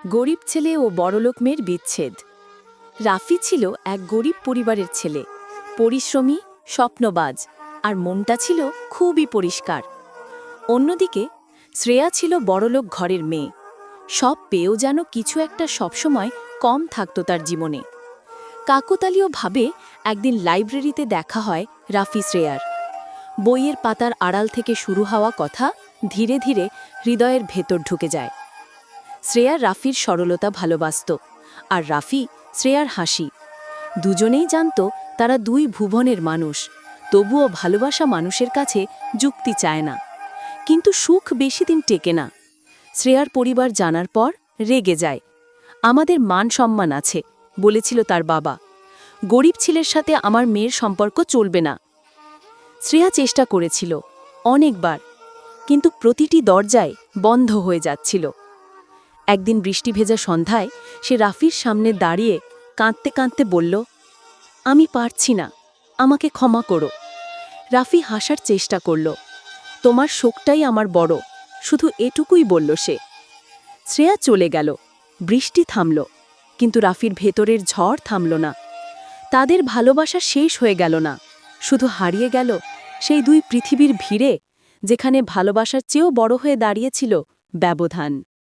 গরিব ছেলে ও বড়লোক মেয়ের বিচ্ছেদ। রাফি ছিল এক গরিব পরিবারের ছেলে, পরিশ্রমী, স্বপ্নবাজ, আর মনটা ছিল খুবই পরিষ্কার। অন্যদিকে শ্রেয়া ছিল বড়লোক ঘরের মেয়ে, সব পেয়েও যেন কিছু একটা সবসময় কম থাকত তার জীবনে। কাকতালীয়ভাবে একদিন লাইব্রেরিতে দেখা হয় রাফি শ্রেয়ার। বইয়ের পাতার আড়াল থেকে শুরু হওয়া কথা ধীরে ধীরে হৃদয়ের ভেতর ঢুকে যায়। শ্রেয়া রাফির সরলতা ভালোবাসত, আর রাফি শ্রেয়ার হাসি। দুজনেই জানত তারা দুই ভুবনের মানুষ, তবুও ভালোবাসা মানুষের কাছে যুক্তি চায় না। কিন্তু সুখ বেশি দিন টেকে না। শ্রেয়ার পরিবার জানার পর রেগে যায়। আমাদের মান সম্মান আছে, বলেছিল তার বাবা। গরিব ছেলের সাথে আমার মেয়ের সম্পর্ক চলবে না। শ্রেয়া চেষ্টা করেছিল অনেকবার, কিন্তু প্রতিটি দরজায় বন্ধ হয়ে যাচ্ছিল। একদিন বৃষ্টি ভেজা সন্ধ্যায় সে রাফির সামনে দাঁড়িয়ে কাঁদতে কাঁদতে বলল, আমি পারছি না, আমাকে ক্ষমা করো। রাফি হাসার চেষ্টা করল। তোমার শোকটাই আমার বড়, শুধু এটুকুই বলল সে। শ্রেয়া চলে গেল, বৃষ্টি থামল, কিন্তু রাফির ভেতরের ঝড় থামল না। তাদের ভালোবাসা শেষ হয়ে গেল না, শুধু হারিয়ে গেল সেই দুই পৃথিবীর ভিড়ে, যেখানে ভালোবাসার চেয়েও বড় হয়ে দাঁড়িয়েছিল ব্যবধান।